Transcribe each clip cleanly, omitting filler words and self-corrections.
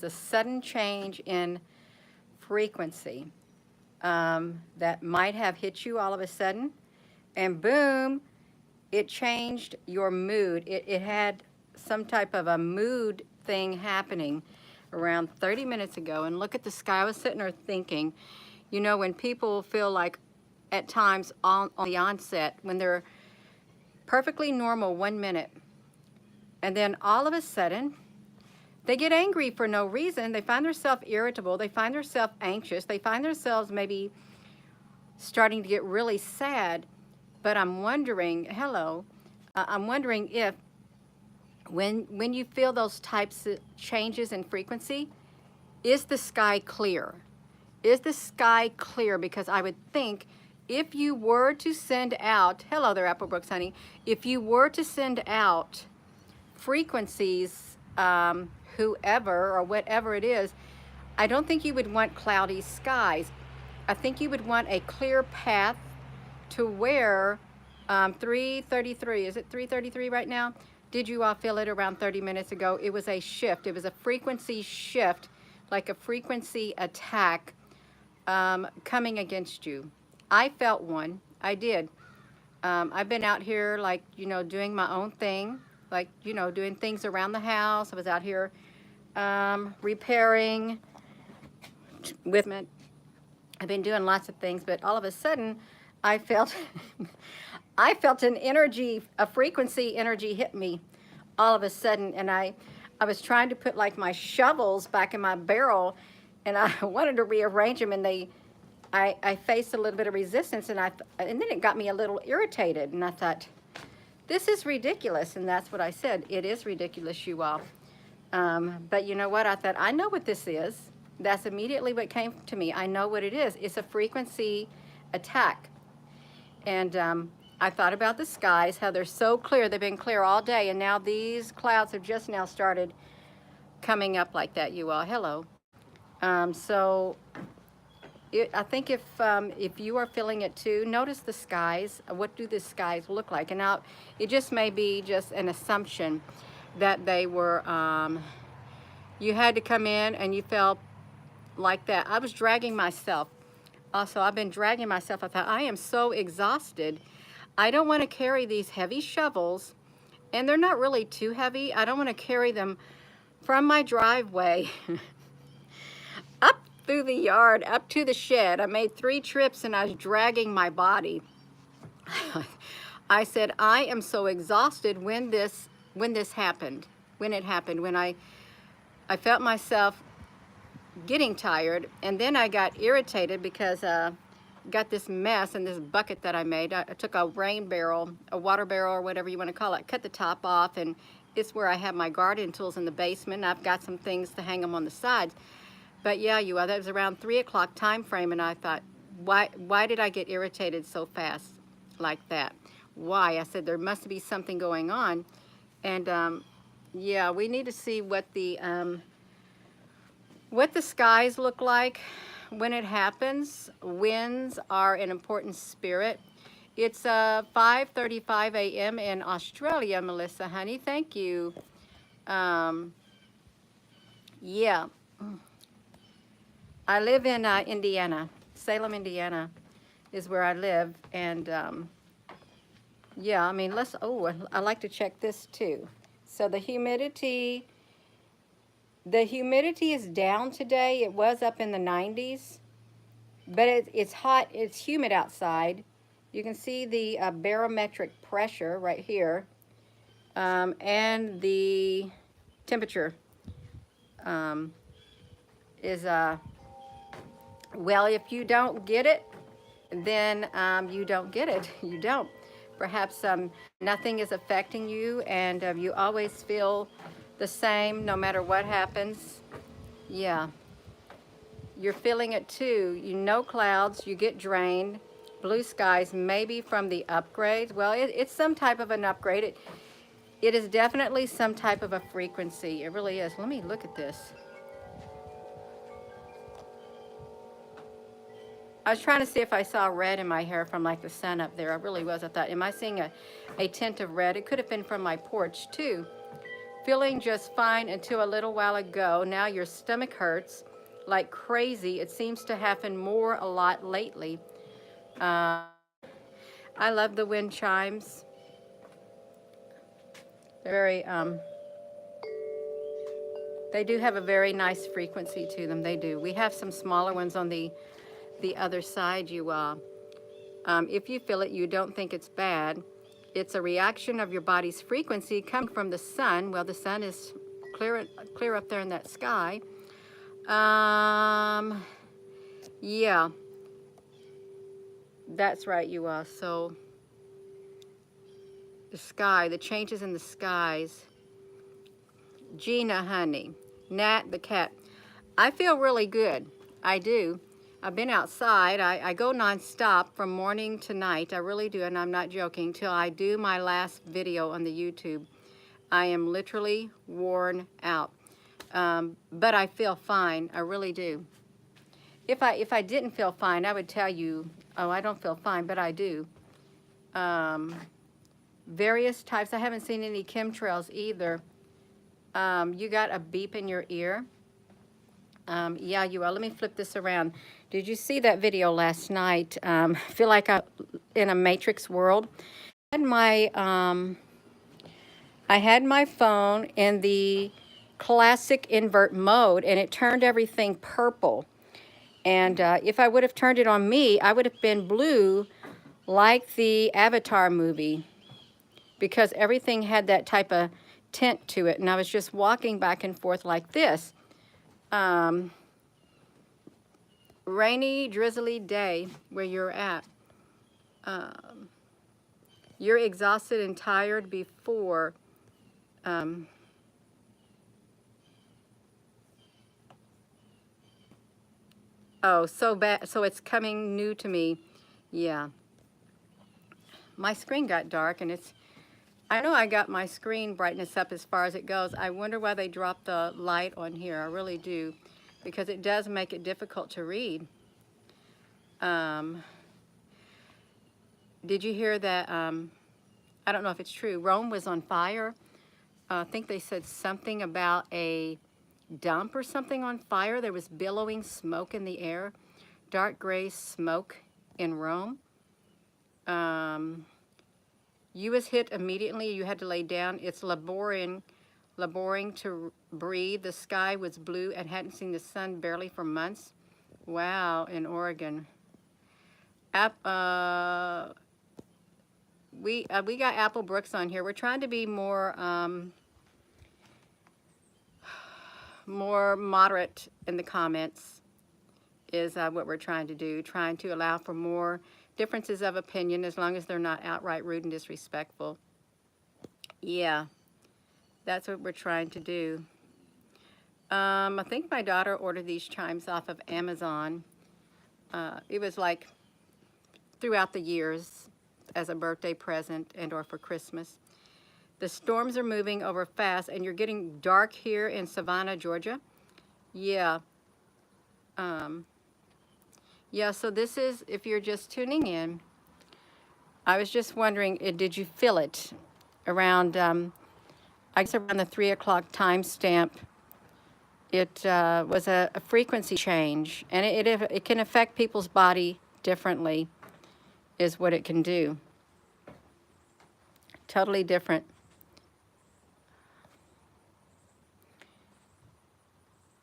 a sudden change in frequency that might have hit you all of a sudden, and boom, it changed your mood. It had some type of a mood thing happening around 30 minutes ago. And look at the sky. I was sitting there thinking, you know, when people feel like at times on the onset, when they're perfectly normal 1 minute, and then all of a sudden, they get angry for no reason. They find themselves irritable. They find themselves anxious. They find themselves maybe starting to get really sad. But I'm wondering, hello, I'm wondering if when you feel those types of changes in frequency, is the sky clear? Is the sky clear? Because I would think if you were to send out, hello there, Applebrook's honey, if you were to send out frequencies, whoever or whatever it is, I don't think you would want cloudy skies. I think you would want a clear path to where 3:33, is it 3:33 right now? Did you all feel it around 30 minutes ago? It was a shift. It was a frequency shift, like a frequency attack coming against you. I felt one. I did. I've been out here, like, you know, doing my own thing, like, you know, doing things around the house. I was out here repairing with me. I've been doing lots of things, but all of a sudden I felt I felt an energy, a frequency energy hit me all of a sudden, and I was trying to put like my shovels back in my barrel, and I wanted to rearrange them, and I faced a little bit of resistance, and then it got me a little irritated, and I thought, this is ridiculous. And that's what I said. It is ridiculous, you all. But you know what? I thought, I know what this is. That's immediately what came to me. I know what it is. It's a frequency attack. And I thought about the skies, how they're so clear. They've been clear all day, and now these clouds have just now started coming up like that, you all. Hello. I think if you are feeling it too, notice the skies. What do the skies look like? And now it just may be just an assumption that they were, you had to come in and you felt like that. I was dragging myself. Also, I've been dragging myself. I thought, I am so exhausted. I don't want to carry these heavy shovels, and they're not really too heavy. I don't want to carry them from my driveway up through the yard, up to the shed. I made 3 trips, and I was dragging my body. I said, I am so exhausted when this happened, when I felt myself getting tired, and then I got irritated because got this mess in this bucket that I made. I took a rain barrel, a water barrel, or whatever you want to call it, cut the top off, and it's where I have my garden tools in the basement. I've got some things to hang them on the sides. But yeah, that was around 3 o'clock time frame, and I thought, why did I get irritated so fast like that? Why? I said, there must be something going on. And yeah, we need to see what the skies look like when it happens. Winds are an important spirit. It's 5:35 a.m. in Australia, Melissa, honey. Thank you. Yeah. I live in Indiana. Salem, Indiana is where I live. And yeah, I mean, I like to check this too. So the humidity is down today. It was up in the 90s, but it's hot. It's humid outside. You can see the barometric pressure right here, and the temperature is, well, if you don't get it, then you don't get it. You don't. Perhaps nothing is affecting you, and you always feel the same no matter what happens. Yeah, you're feeling it too. You know, clouds, you get drained. Blue skies, maybe from the upgrades. Well, it's some type of an upgrade. It is definitely some type of a frequency. It really is. Let me look at this. I was trying to see if I saw red in my hair from like the sun up there. I really was. I thought, am I seeing a tint of red? It could have been from my porch too. feeling just fine until a little while ago. Now your stomach hurts like crazy. It seems to happen more a lot lately. Uh, I love the wind chimes. They're very, they do have a very nice frequency to them. They do. We have some smaller ones on the other side. If you feel it, you don't think it's bad. It's a reaction of your body's frequency coming from the sun. Well, the sun is clear up there in that sky. Yeah, that's right, you are. So the sky, the changes in the skies. Gina, honey. Nat, the cat. I feel really good. I do. I've been outside. I go nonstop from morning to night. I really do, and I'm not joking, till I do my last video on the YouTube. I am literally worn out. But I feel fine. I really do. If I didn't feel fine, I would tell you, oh, I don't feel fine, but I do. Various types. I haven't seen any chemtrails either. You got a beep in your ear. Yeah, you are. Let me flip this around. Did you see that video last night? Feel like I'm in a matrix world. I had my phone in the classic invert mode, and it turned everything purple. And if I would have turned it on me, I would have been blue like the Avatar movie, because everything had that type of tint to it. And I was just walking back and forth like this. Rainy, drizzly day where you're at. You're exhausted and tired before. Oh, so bad. So it's coming new to me. Yeah. My screen got dark, and I know I got my screen brightness up as far as it goes. I wonder why they dropped the light on here. I really do, because it does make it difficult to read. Did you hear that? I don't know if it's true. Rome was on fire. I think they said something about a dump or something on fire. There was billowing smoke in the air, dark gray smoke in Rome. You was hit immediately. You had to lay down. It's laboring to breathe. The sky was blue and hadn't seen the sun barely for months. Wow, in Oregon. We got Apple Brooks on here. We're trying to be more more moderate in the comments is what we're trying to do, trying to allow for more differences of opinion as long as they're not outright rude and disrespectful. Yeah, that's what we're trying to do. I think my daughter ordered these chimes off of Amazon. It was like throughout the years as a birthday present and or for Christmas. The storms are moving over fast, and you're getting dark here in Savannah, Georgia. Yeah. Yeah, so this is, if you're just tuning in, I was just wondering, did you feel it around, I guess around the 3 o'clock time stamp? It was a frequency change, and it can affect people's body differently, is what it can do. Totally different.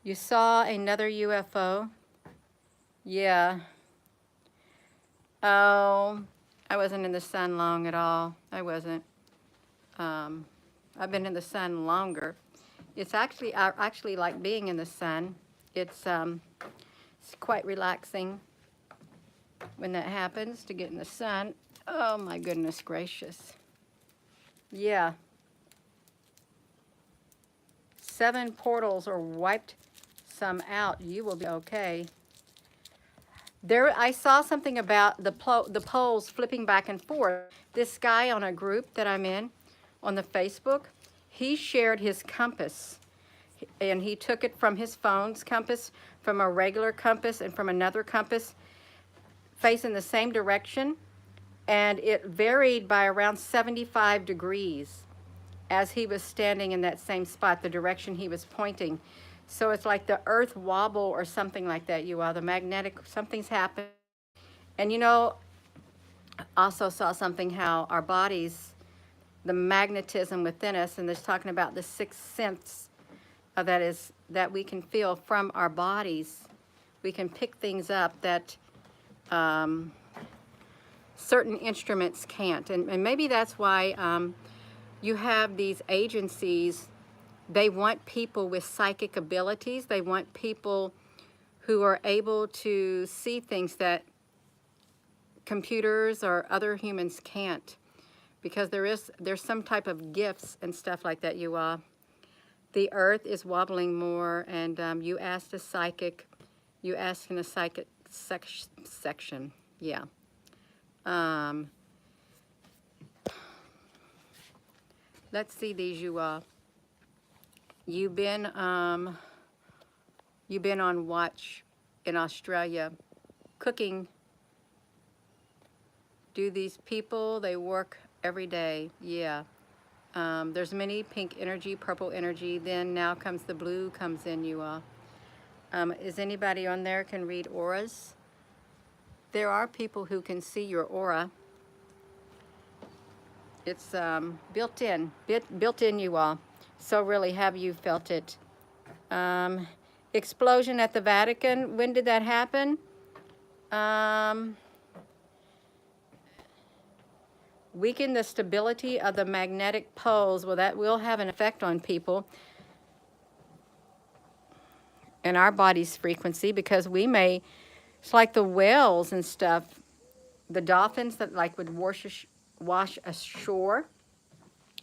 You saw another UFO? Yeah. Oh, I wasn't in the sun long at all. I wasn't. I've been in the sun longer. It's actually, I actually like being in the sun. It's quite relaxing when that happens, to get in the sun. Oh my goodness gracious. Yeah. 7 portals are wiped some out. You will be okay. There, I saw something about the poles flipping back and forth. This guy on a group that I'm in on the Facebook, he shared his compass, and he took it from his phone's compass, from a regular compass, and from another compass facing the same direction, and it varied by around 75 degrees as he was standing in that same spot, the direction he was pointing. So it's like the earth wobble or something like that, you all. The magnetic, something's happened. And you know, also saw something how our bodies, the magnetism within us, and there's talking about the sixth sense that we can feel from our bodies. We can pick things up that certain instruments can't. And maybe that's why you have these agencies. They want people with psychic abilities. They want people who are able to see things that computers or other humans can't, because there's some type of gifts and stuff like that, you all. The earth is wobbling more, and you asked a psychic, you asked in a psychic section, yeah. Let's see these, you all. You've been on watch in Australia, cooking. Do these people, they work every day, yeah. There's many pink energy, purple energy, then now comes the blue comes in, you all. Is anybody on there can read auras? There are people who can see your aura. It's built in, you all. So really, have you felt it? Explosion at the Vatican, when did that happen? Weaken the stability of the magnetic poles. Well, that will have an effect on people and our body's frequency, because we may, it's like the whales and stuff, the dolphins that like would wash ashore,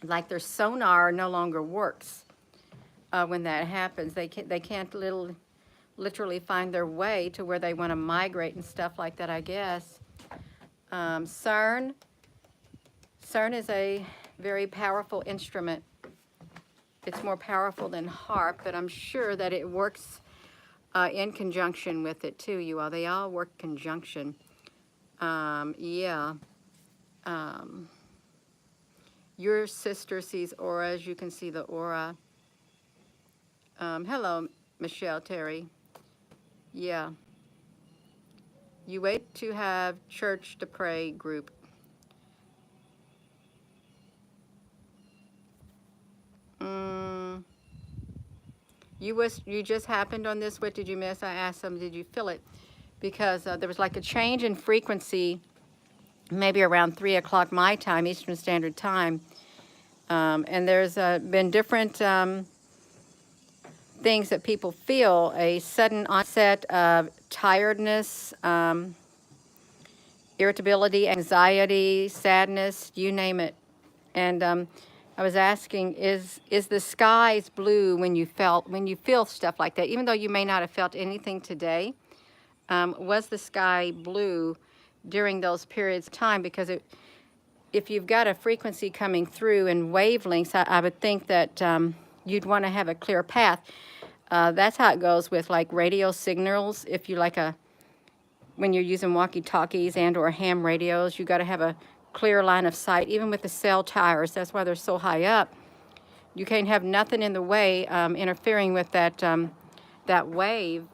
like their sonar no longer works when that happens. They can't literally find their way to where they want to migrate and stuff like that, I guess. CERN is a very powerful instrument. It's more powerful than HARP, but I'm sure that it works in conjunction with it too, you all. They all work conjunction. Yeah. Your sister sees auras. You can see the aura. Hello, Michelle Terry. Yeah. You wait to have church to pray group. You just happened on this. What did you miss? I asked them, did you feel it? Because there was like a change in frequency, maybe around 3 o'clock my time, Eastern Standard Time. And there's been different things that people feel: a sudden onset of tiredness, irritability, anxiety, sadness, you name it. And I was asking, is the skies blue when you feel stuff like that? Even though you may not have felt anything today, was the sky blue during those periods of time? Because if you've got a frequency coming through in wavelengths, I would think that you'd want to have a clear path. That's how it goes with like radio signals. If you when you're using walkie-talkies and or ham radios, you got to have a clear line of sight. Even with the cell towers, that's why they're so high up. You can't have nothing in the way interfering with that that wave.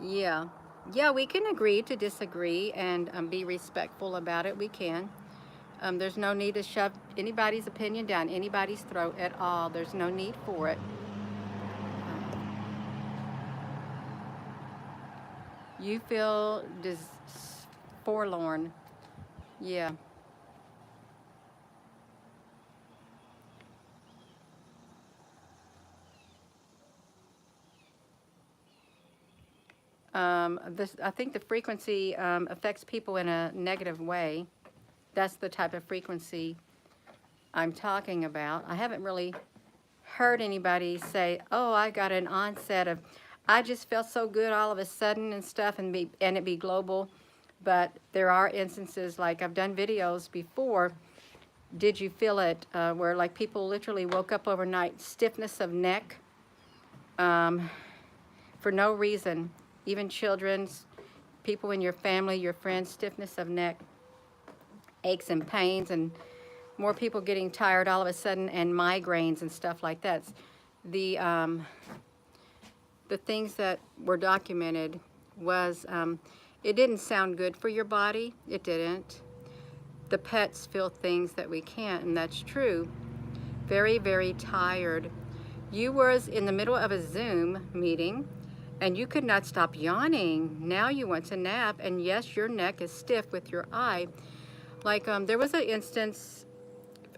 Yeah. Yeah, we can agree to disagree and be respectful about it. We can. There's no need to shove anybody's opinion down anybody's throat at all. There's no need for it. You feel forlorn. Yeah. I think the frequency affects people in a negative way. That's the type of frequency I'm talking about. I haven't really heard anybody say, oh, I got an onset of, I just felt so good all of a sudden and stuff, and it be global. But there are instances, like I've done videos before, did you feel it, where like people literally woke up overnight, stiffness of neck, for no reason, even children, people in your family, your friends, stiffness of neck. aches and pains, and more people getting tired all of a sudden, and migraines and stuff like that. The the things that were documented was it didn't sound good for your body. It didn't. The pets feel things that we can't, and that's true. Very, very tired. You was in the middle of a Zoom meeting and you could not stop yawning. Now you want to nap, and yes, your neck is stiff with your eye. Like there was an instance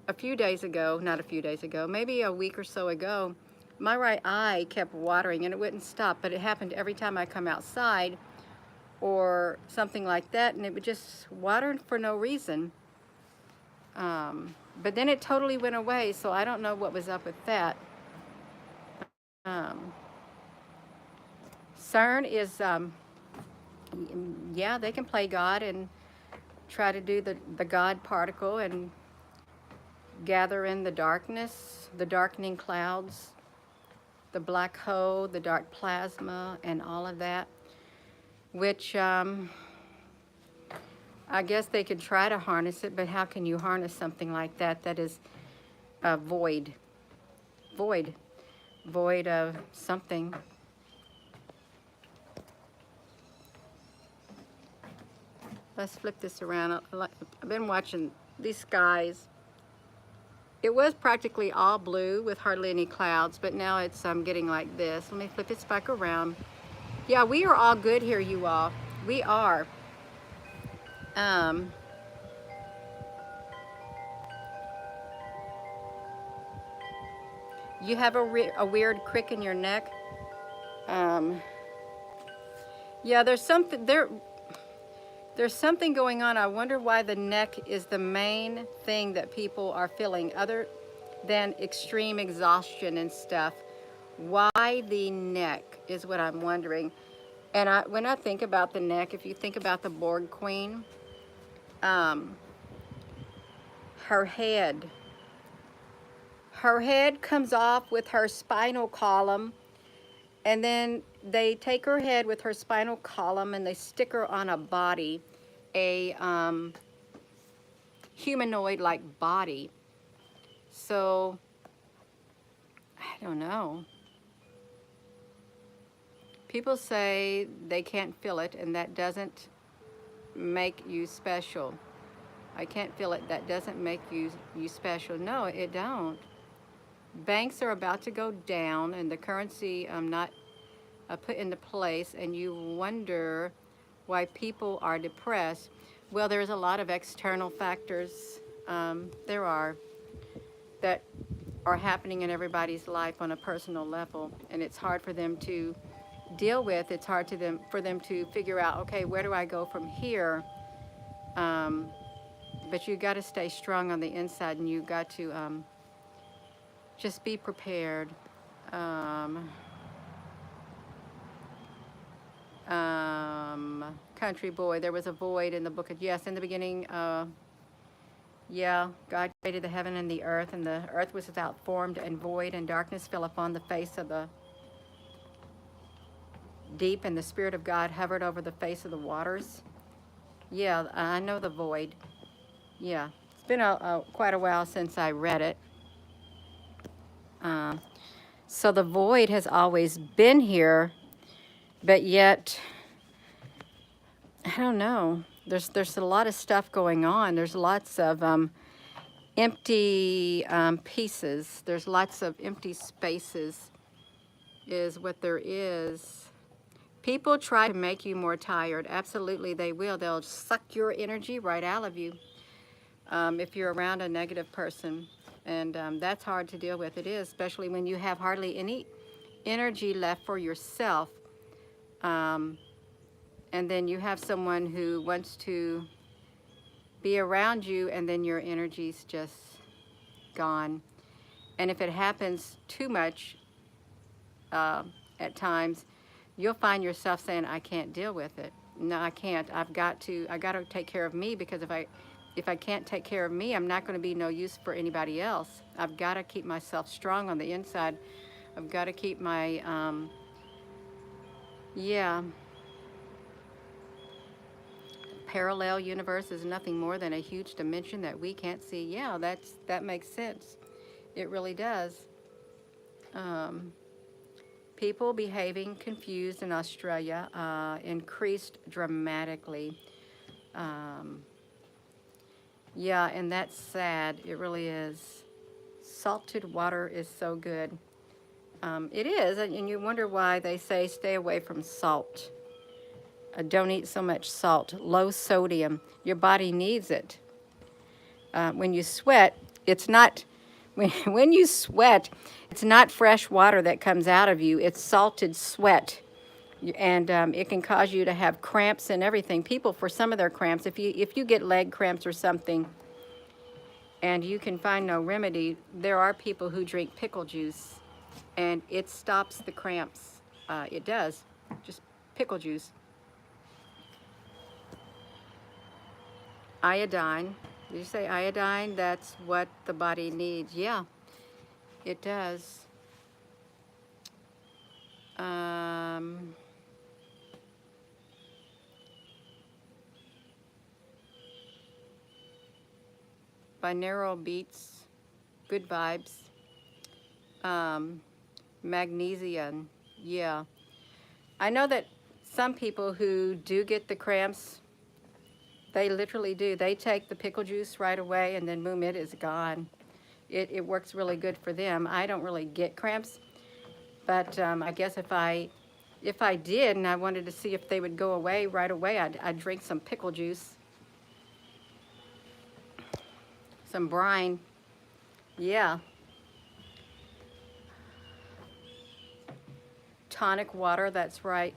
a few days ago, not a few days ago, maybe a week or so ago, my right eye kept watering and it wouldn't stop, but it happened every time I come outside or something like that, and it would just water for no reason. But then it totally went away, so I don't know what was up with that. Um, CERN is, yeah, they can play God and try to do the God particle and gather in the darkness, the darkening clouds, the black hole, the dark plasma, and all of that, which I guess they could try to harness it, but how can you harness something like that that is void, void, void of something? Let's flip this around. I've been watching these skies. It was practically all blue with hardly any clouds, but now it's getting like this. Let me flip this back around. Yeah, we are all good here, you all. We are. You have a weird crick in your neck. Yeah, there's something there. There's something going on. I wonder why the neck is the main thing that people are feeling, other than extreme exhaustion and stuff. Why the neck is what I'm wondering. And when I think about the neck, if you think about the Borg Queen, her head comes off with her spinal column, and then they take her head with her spinal column and they stick her on a body, a humanoid-like body. So, I don't know. People say they can't feel it, and that doesn't make you special. I can't feel it. That doesn't make you special. No, it don't. Banks are about to go down, and the currency not put into place, and you wonder why people are depressed. Well, there's a lot of external factors. There are that are happening in everybody's life on a personal level, and it's hard for them to deal with. It's hard for them to figure out, okay, where do I go from here? But you got to stay strong on the inside, and you got to just be prepared. Country boy, there was a void in the book of, yes, in the beginning, yeah, God created the heaven and the earth was without form and void, and darkness fell upon the face of the deep, and the Spirit of God hovered over the face of the waters. Yeah, I know the void. Yeah, it's been quite a while since I read it. So the void has always been here, but yet, I don't know. There's a lot of stuff going on. There's lots of empty pieces. There's lots of empty spaces is what there is. People try to make you more tired. Absolutely, they will. They'll suck your energy right out of you if you're around a negative person. And that's hard to deal with. It is, especially when you have hardly any energy left for yourself. And then you have someone who wants to be around you, and then your energy's just gone. And if it happens too much at times, you'll find yourself saying, I can't deal with it. No, I can't. I got to take care of me, because if I can't take care of me, I'm not going to be no use for anybody else. I've got to keep myself strong on the inside. I've got to keep my, parallel universe is nothing more than a huge dimension that we can't see. Yeah, that makes sense. It really does. Um, People behaving confused in Australia increased dramatically. Um, yeah, and that's sad. It really is. Salted water is so good. It is, and you wonder why they say stay away from salt. Don't eat so much salt. Low sodium. Your body needs it. When you sweat, it's not, when you sweat, it's not fresh water that comes out of you, it's salted sweat. And it can cause you to have cramps and everything. People, for some of their cramps, if you get leg cramps or something and you can find no remedy, there are people who drink pickle juice and it stops the cramps. It does. Just pickle juice. Iodine. Did you say iodine? That's what the body needs. Yeah, it does. Binaural beats, good vibes. Magnesium, yeah. I know that some people who do get the cramps, they literally do. They take the pickle juice right away and then boom, it is gone. It works really good for them. I don't really get cramps, but I guess if I did and I wanted to see if they would go away right away, I'd drink some pickle juice. Some brine. Yeah. Tonic water, that's right.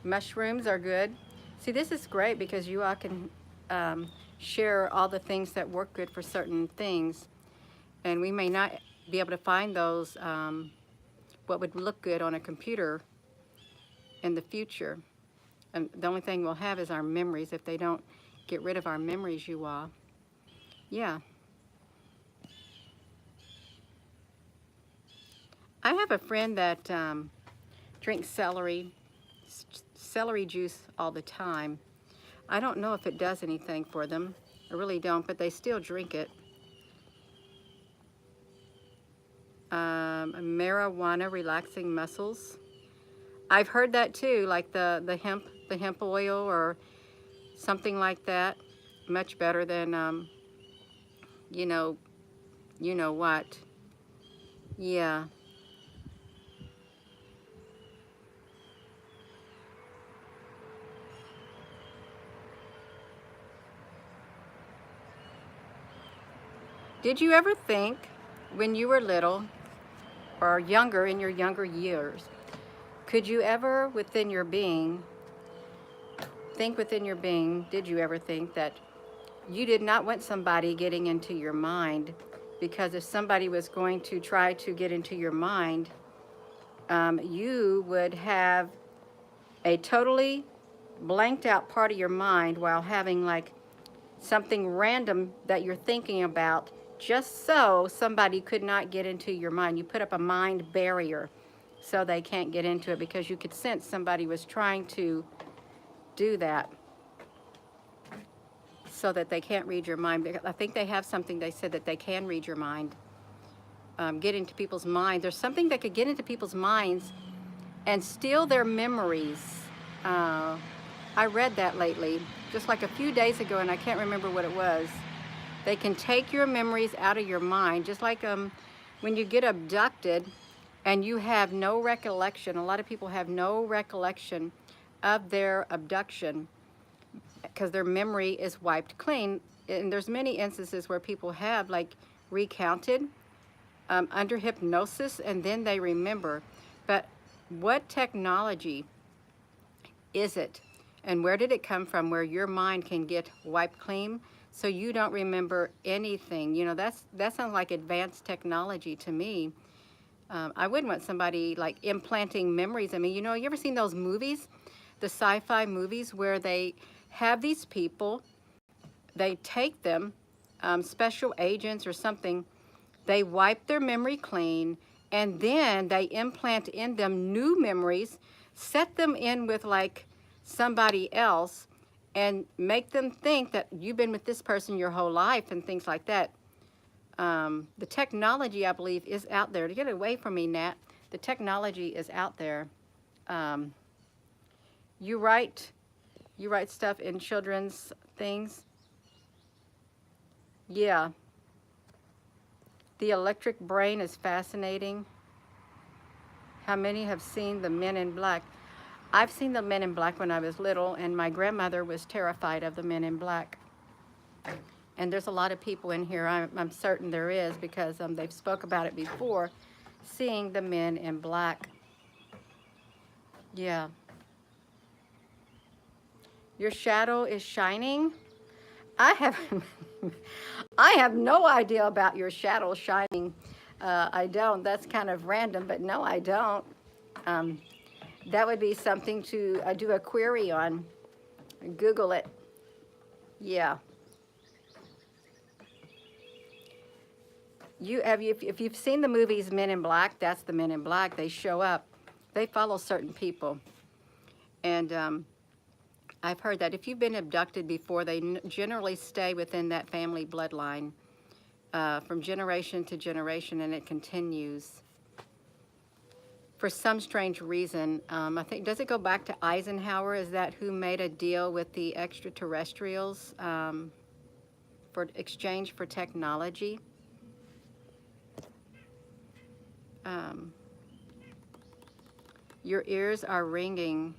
Mushrooms are good. See, this is great because you all can share all the things that work good for certain things. And we may not be able to find those, what would look good on a computer in the future. And the only thing we'll have is our memories if they don't get rid of our memories, you all. Yeah. I have a friend that drinks celery juice all the time. I don't know if it does anything for them. I really don't, but they still drink it. Marijuana relaxing muscles. I've heard that too, like the hemp oil or something like that. Much better than you know what. Yeah. Did you ever think when you were little or younger, in your younger years, could you ever within your being, did you ever think that you did not want somebody getting into your mind? Because if somebody was going to try to get into your mind, you would have a totally blanked out part of your mind while having like something random that you're thinking about, just so somebody could not get into your mind. You put up a mind barrier so they can't get into it because you could sense somebody was trying to do that so that they can't read your mind. I think they have something, they said that they can read your mind, get into people's mind. There's something that could get into people's minds and steal their memories. I read that lately, just like a few days ago, and I can't remember what it was. They can take your memories out of your mind, just like when you get abducted and you have no recollection. A lot of people have no recollection of their abduction because their memory is wiped clean. And there's many instances where people have like recounted under hypnosis and then they remember. But what technology is it? And where did it come from where your mind can get wiped clean so you don't remember anything? You know, that sounds like advanced technology to me. I wouldn't want somebody like implanting memories. I mean, you know, you ever seen those movies, the sci-fi movies where they have these people, they take them, special agents or something, they wipe their memory clean, and then they implant in them new memories set them in with like somebody else and make them think that you've been with this person your whole life and things like that. The technology, I believe, is out there. To get away from me, Nat, the technology is out there. Um, you write stuff in children's things. Yeah, the electric brain is fascinating. How many have seen the Men in Black? I've seen the Men in Black when I was little, and my grandmother was terrified of the Men in Black. And there's a lot of people in here, I'm certain there is, because they've spoke about it before, seeing the Men in Black. Yeah. Your shadow is shining. I have, I have no idea about your shadow shining. I don't. That's kind of random, but no, I don't. Um, that would be something to do a query on. Google it. Yeah. If you've seen the movies Men in Black, that's the Men in Black. They show up. They follow certain people. And I've heard that if you've been abducted before, they generally stay within that family bloodline from generation to generation, and it continues. For some strange reason, I think, does it go back to Eisenhower? Is that who made a deal with the extraterrestrials for exchange for technology? Your ears are ringing.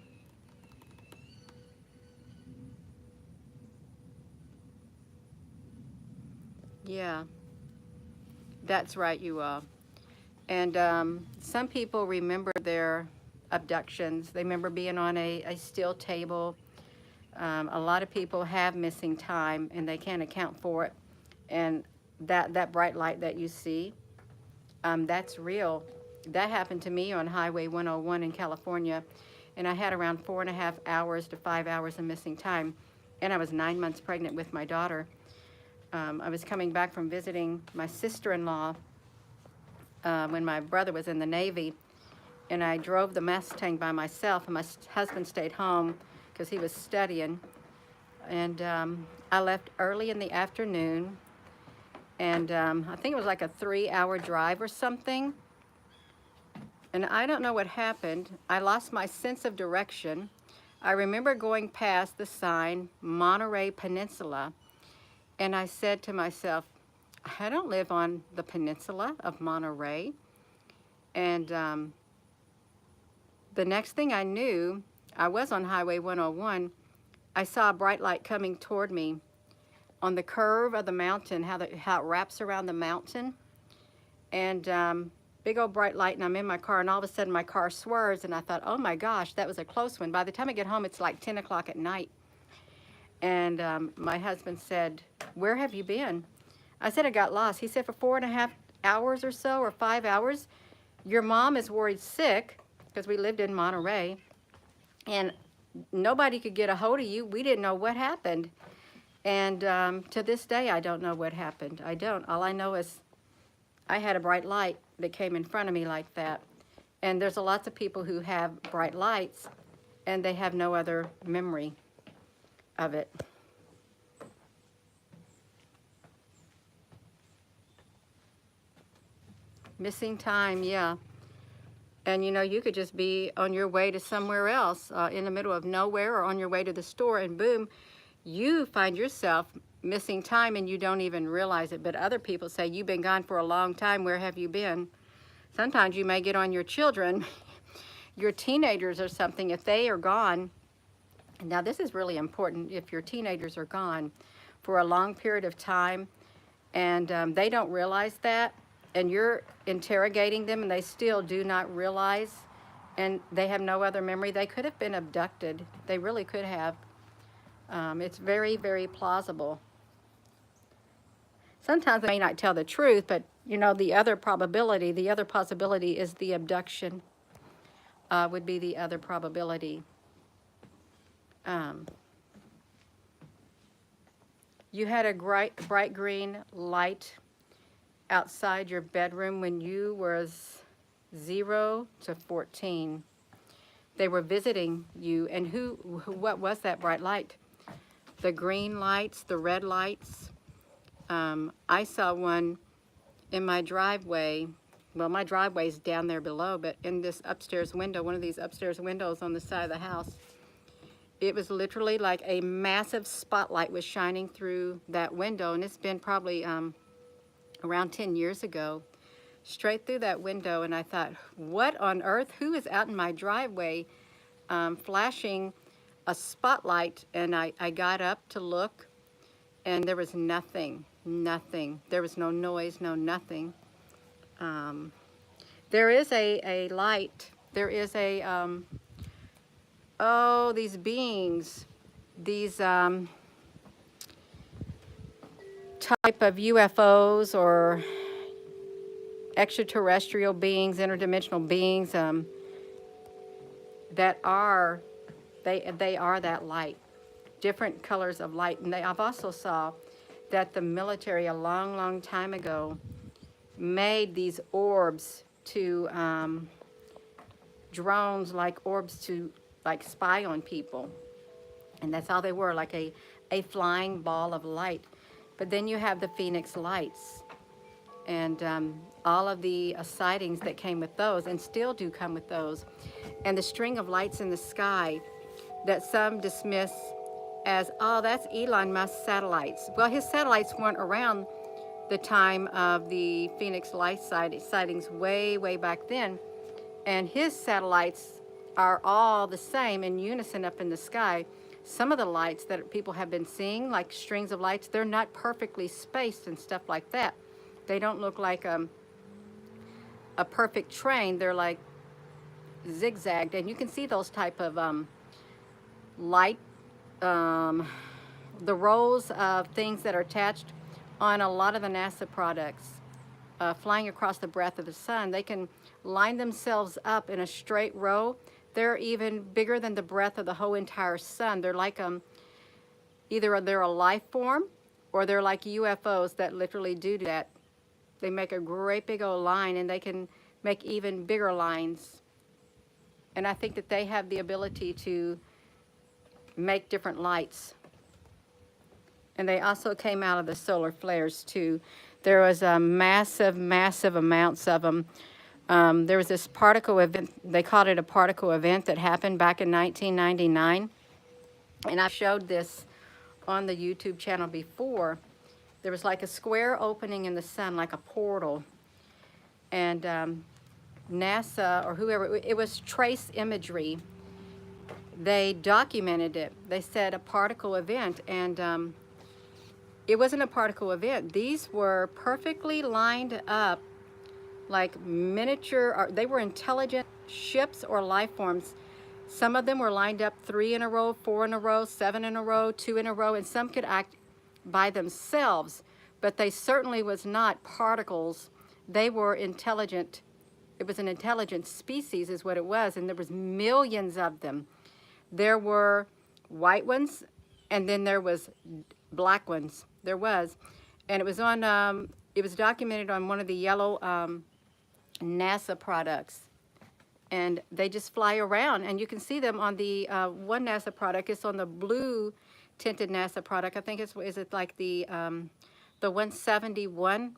Yeah, that's right, you all. And some people remember their abductions. They remember being on a steel table. A lot of people have missing time, and they can't account for it. And that bright light that you see, that's real. That happened to me on Highway 101 in California, and I had around 4.5 hours to 5 hours of missing time, and I was 9 months pregnant with my daughter. I was coming back from visiting my sister-in-law when my brother was in the Navy, and I drove the Mustang by myself, and my husband stayed home because he was studying. And I left early in the afternoon, and I think it was like a 3-hour drive or something. And I don't know what happened. I lost my sense of direction. I remember going past the sign, Monterey Peninsula, and I said to myself, I don't live on the peninsula of Monterey. And the next thing I knew, I was on Highway 101. I saw a bright light coming toward me on the curve of the mountain, how it wraps around the mountain. And big old bright light, and I'm in my car, and all of a sudden my car swerves, and I thought, oh my gosh, that was a close one. By the time I get home, it's like 10 o'clock at night. And my husband said, where have you been? I said, I got lost. He said, for 4.5 hours or so, or 5 hours, your mom is worried sick, because we lived in Monterey, and nobody could get a hold of you. We didn't know what happened. And to this day, I don't know what happened. I don't. All I know is I had a bright light that came in front of me like that. And there's lots of people who have bright lights, and they have no other memory of it. Missing time, yeah. And you know, you could just be on your way to somewhere else, in the middle of nowhere, or on your way to the store, and boom, you find yourself missing time and you don't even realize it. But other people say, you've been gone for a long time, where have you been? Sometimes you may get on your children, your teenagers or something, if they are gone. Now this is really important. If your teenagers are gone for a long period of time, and they don't realize that, and you're interrogating them and they still do not realize, and they have no other memory, they could have been abducted. They really could have. It's very, very plausible. Sometimes they may not tell the truth, but you know, the other possibility is the abduction would be the other probability. You had a bright green light outside your bedroom when you was 0 to 14. they were visiting you. And what was that bright light? The green lights, the red lights. I saw one in my driveway. Well, my driveway's down there below, but in this upstairs window, one of these upstairs windows on the side of the house, it was literally like a massive spotlight was shining through that window, and it's been probably around 10 years ago, straight through that window. And I thought, what on earth? Who is out in my driveway flashing a spotlight? And I got up to look, and there was nothing. There was no noise, no nothing. There is a light. There is a, oh, these beings, these type of UFOs or extraterrestrial beings, interdimensional beings, that are, they are that light, different colors of light. And I've also saw that the military a long time ago made these orbs to drones, like orbs to like spy on people. And that's all they were, like a flying ball of light. But then you have the Phoenix lights, and all of the sightings that came with those, and still do come with those, and the string of lights in the sky that some dismiss as, oh, that's Elon Musk's satellites. Well, his satellites weren't around the time of the Phoenix light sightings way back then, and his satellites are all the same in unison up in the sky. Some of the lights that people have been seeing, like strings of lights, they're not perfectly spaced and stuff like that. They don't look like a perfect train. They're like zigzagged, and you can see those type of light, the rows of things that are attached on a lot of the NASA products, flying across the breath of the sun. They can line themselves up in a straight row. They're even bigger than the breadth of the whole entire sun. They're like either they're a life form, or they're like UFOs that literally do that. They make a great big old line, and they can make even bigger lines. And I think that they have the ability to make different lights. And they also came out of the solar flares too. There was a massive amounts of them. There was this particle event, they called it a particle event, that happened back in 1999. And I showed this on the YouTube channel before. There was like a square opening in the sun, like a portal. And NASA, or whoever, it was trace imagery. They documented it. They said a particle event, and it wasn't a particle event. These were perfectly lined up, like miniature, or they were intelligent ships or life forms. Some of them were lined up 3 in a row, 4 in a row, 7 in a row, 2 in a row, and some could act by themselves, but they certainly was not particles. They were intelligent. It was an intelligent species is what it was, and there was millions of them. There were white ones, and then there was black ones. There was, and it was on, it was documented on one of the yellow NASA products, and they just fly around, and you can see them on the one NASA product. It's on the blue tinted NASA product. I think is it like the 171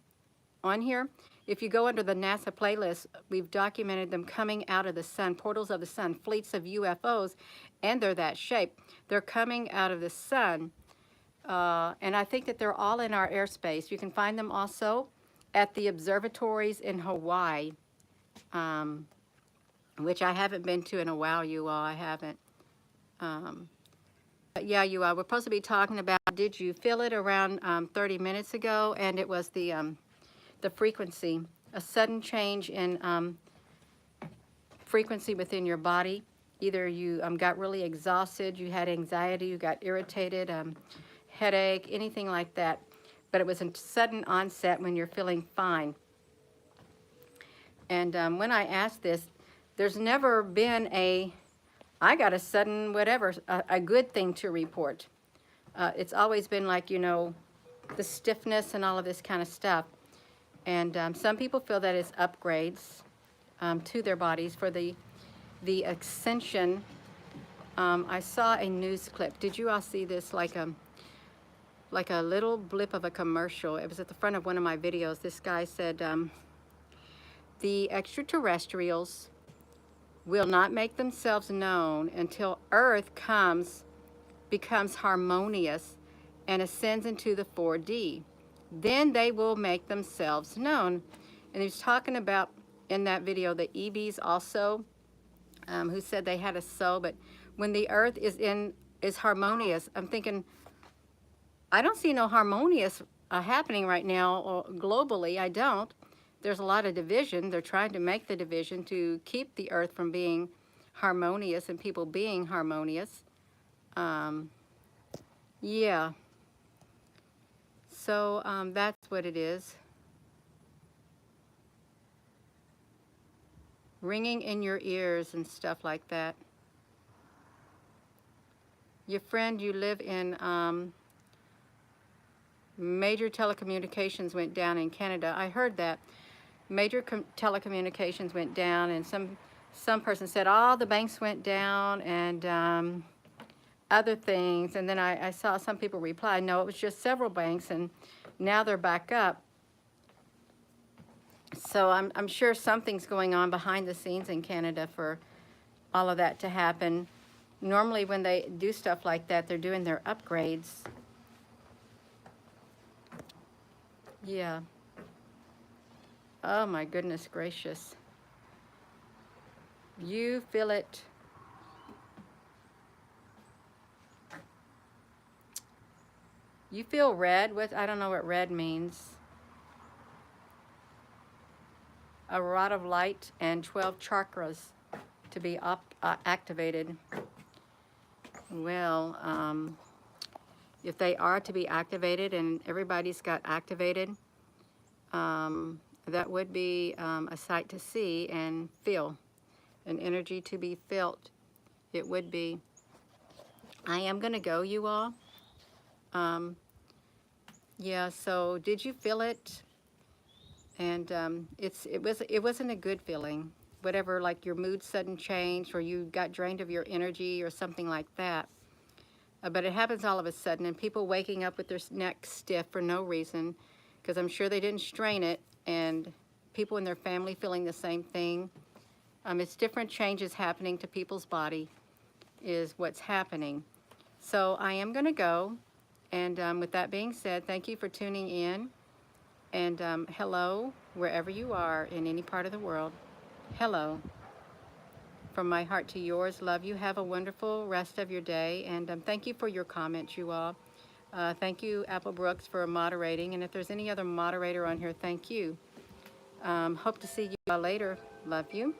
on here. If you go under the NASA playlist, we've documented them coming out of the sun, portals of the sun, fleets of UFOs, and they're that shape. They're coming out of the sun, and I think that they're all in our airspace. You can find them also at the observatories in Hawaii, which I haven't been to in a while, you all. I haven't. But yeah, you all. We're supposed to be talking about, did you feel it, around 30 minutes ago, and it was the frequency, a sudden change in frequency within your body. Either you got really exhausted, you had anxiety, you got irritated, headache, anything like that. But it was a sudden onset when you're feeling fine. And when I asked this, there's never been I got a sudden whatever, a good thing to report. It's always been like, you know, the stiffness and all of this kind of stuff. And some people feel that it's upgrades to their bodies for the the ascension. I saw a news clip. Did you all see this? Like a little blip of a commercial. It was at the front of one of my videos. This guy said, the extraterrestrials will not make themselves known until Earth becomes harmonious and ascends into the 4D. Then they will make themselves known. And he was talking about in that video the EBs also, who said they had a soul, but when the Earth is harmonious, I'm thinking, I don't see no harmonious happening right now or globally. I don't. There's a lot of division. They're trying to make the division to keep the Earth from being harmonious and people being harmonious. Yeah. So that's what it is. Ringing in your ears and stuff like that. Your friend, you live in major telecommunications went down in Canada. I heard that. Major telecommunications went down, and some person said all the banks went down and other things. And then I saw some people reply, no, it was just several banks, and now they're back up. So I'm sure something's going on behind the scenes in Canada for all of that to happen. Normally when they do stuff like that, they're doing their upgrades. Yeah. Oh my goodness gracious. You feel it. You feel red. I don't know what red means. A rod of light and 12 chakras to be activated. Well, if they are to be activated and everybody's got activated, that would be a sight to see and feel, an energy to be felt. It would be. I am going to go, you all. Yeah, so did you feel it? And it wasn't a good feeling. Whatever, like your mood sudden changed or you got drained of your energy or something like that. But it happens all of a sudden, and people waking up with their neck stiff for no reason, because I'm sure they didn't strain it, and people in their family feeling the same thing. It's different changes happening to people's body is what's happening. So I am going to go, and with that being said, thank you for tuning in, and hello, wherever you are in any part of the world. Hello. From my heart to yours, love you. Have a wonderful rest of your day, and thank you for your comments, you all. Thank you, Apple Brooks, for moderating, and if there's any other moderator on here, thank you. Hope to see you all later. Love you.